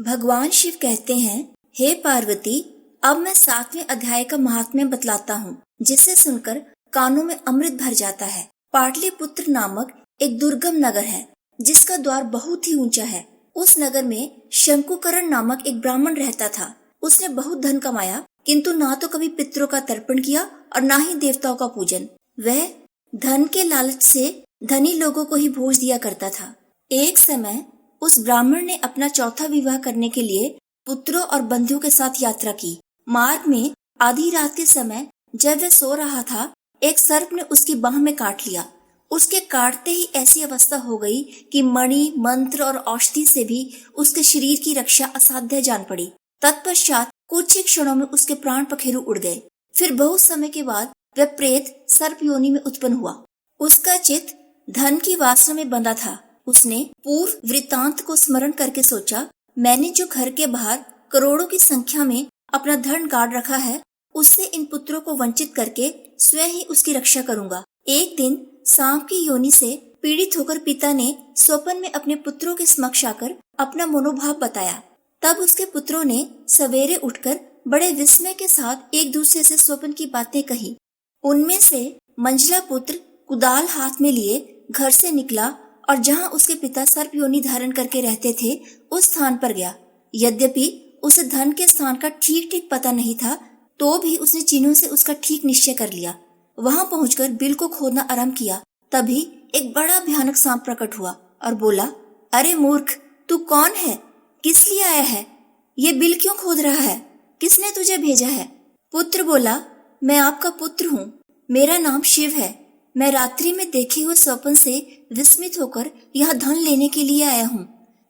भगवान शिव कहते हैं, हे पार्वती, अब मैं 7वें अध्याय का महात्म्य बतलाता हूँ, जिसे सुनकर कानों में अमृत भर जाता है। पाटलिपुत्र नामक एक दुर्गम नगर है, जिसका द्वार बहुत ही ऊंचा है। उस नगर में शंकुकरण नामक एक ब्राह्मण रहता था। उसने बहुत धन कमाया, किंतु ना तो कभी पितरों का तर्पण किया और ना ही देवताओं का पूजन। वह धन के लालच से धनी लोगों को ही भोज दिया करता था। एक समय उस ब्राह्मण ने अपना चौथा विवाह करने के लिए पुत्रों और बंधुओं के साथ यात्रा की। मार्ग में आधी रात के समय जब वह सो रहा था, एक सर्प ने उसकी बाह में काट लिया। उसके काटते ही ऐसी अवस्था हो गई कि मणि, मंत्र और औषधि से भी उसके शरीर की रक्षा असाध्य जान पड़ी। तत्पश्चात कुछ ही क्षणों में उसके प्राण पखेरु उड़ गए। फिर बहुत समय के बाद वह प्रेत सर्प योनि में उत्पन्न हुआ। उसका चित्त धन की वासना में बंधा था। उसने पूर्व वृत्तांत को स्मरण करके सोचा, मैंने जो घर के बाहर करोड़ों की संख्या में अपना धन गाड़ रखा है, उससे इन पुत्रों को वंचित करके स्वयं ही उसकी रक्षा करूंगा। एक दिन सांप की योनि से पीड़ित होकर पिता ने स्वप्न में अपने पुत्रों के समक्ष आकर अपना मनोभाव बताया। तब उसके पुत्रों ने सवेरे उठकर बड़े विस्मय के साथ एक दूसरे से स्वप्न की बातें कही। उनमें से मंझला पुत्र कुदाल हाथ में लिए घर से निकला और जहां उसके पिता सर्प योनि धारण करके रहते थे, उस स्थान पर गया। यद्यपि उसे धन के स्थान का ठीक ठीक पता नहीं था, तो भी उसने चिन्हों से उसका ठीक निश्चय कर लिया। वहां पहुंचकर बिल को खोदना आरंभ किया। तभी एक बड़ा भयानक सांप प्रकट हुआ और बोला, अरे मूर्ख, तू कौन है? किस लिए आया है? ये बिल क्यों खोद रहा है? किसने तुझे भेजा है? पुत्र बोला, मैं आपका पुत्र हूँ। मेरा नाम शिव है। मैं रात्रि में देखे हुए स्वप्न से विस्मित होकर यहाँ धन लेने के लिए आया हूँ।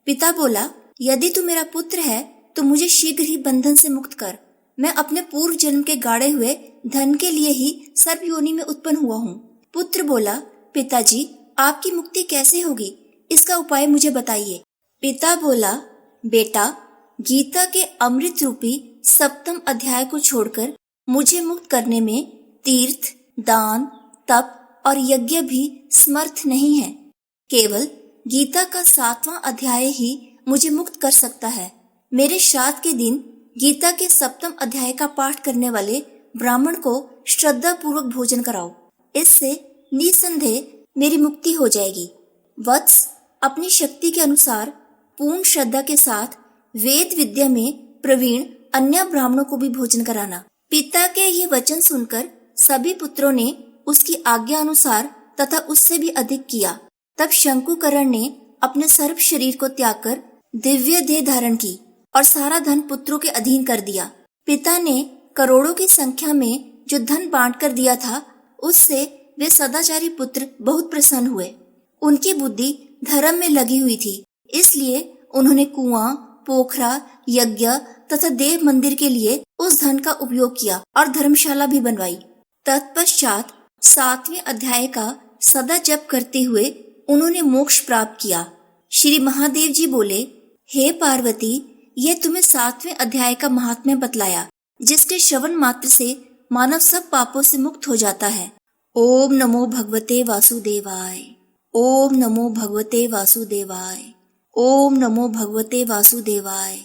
पिता बोला, यदि तू मेरा पुत्र है तो मुझे शीघ्र ही बंधन से मुक्त कर। मैं अपने पूर्व जन्म के गाड़े हुए धन के लिए ही सर्प योनि में उत्पन्न हुआ हूँ। पुत्र बोला, पिताजी, आपकी मुक्ति कैसे होगी? इसका उपाय मुझे बताइए। पिता बोला, बेटा, गीता के अमृत रूपी 7वें अध्याय को छोड़कर मुझे मुक्त करने में तीर्थ, दान, तप और यज्ञ भी समर्थ नहीं है। केवल गीता का 7वां अध्याय ही मुझे मुक्त कर सकता है। मेरे श्राद्ध के दिन गीता के 7वें अध्याय का पाठ करने वाले ब्राह्मण को श्रद्धा पूर्वक भोजन कराओ। इससे निसंदेह मेरी मुक्ति हो जाएगी। वत्स, अपनी शक्ति के अनुसार पूर्ण श्रद्धा के साथ वेद विद्या में प्रवीण अन्य ब्राह्मणों को भी भोजन कराना। पिता के ये वचन सुनकर सभी पुत्रों ने उसकी आज्ञा अनुसार तथा उससे भी अधिक किया। तब शंकुकरण ने अपने सर्प शरीर को त्याग कर दिव्य देह धारण की और सारा धन पुत्रों के अधीन कर दिया। पिता ने करोड़ों की संख्या में जो धन बांट कर दिया था, उससे वे सदाचारी पुत्र बहुत प्रसन्न हुए। उनकी बुद्धि धर्म में लगी हुई थी, इसलिए उन्होंने कुआं, पोखरा, यज्ञ तथा देव मंदिर के लिए उस धन का उपयोग किया और धर्मशाला भी बनवाई। तत्पश्चात 7वें अध्याय का सदा जप करते हुए उन्होंने मोक्ष प्राप्त किया। श्री महादेव जी बोले, हे पार्वती, यह तुम्हें 7वें अध्याय का महात्म्य बतलाया, जिसके श्रवण मात्र से मानव सब पापों से मुक्त हो जाता है। ओम नमो भगवते वासुदेवाय। ओम नमो भगवते वासुदेवाय। ओम नमो भगवते वासुदेवाय।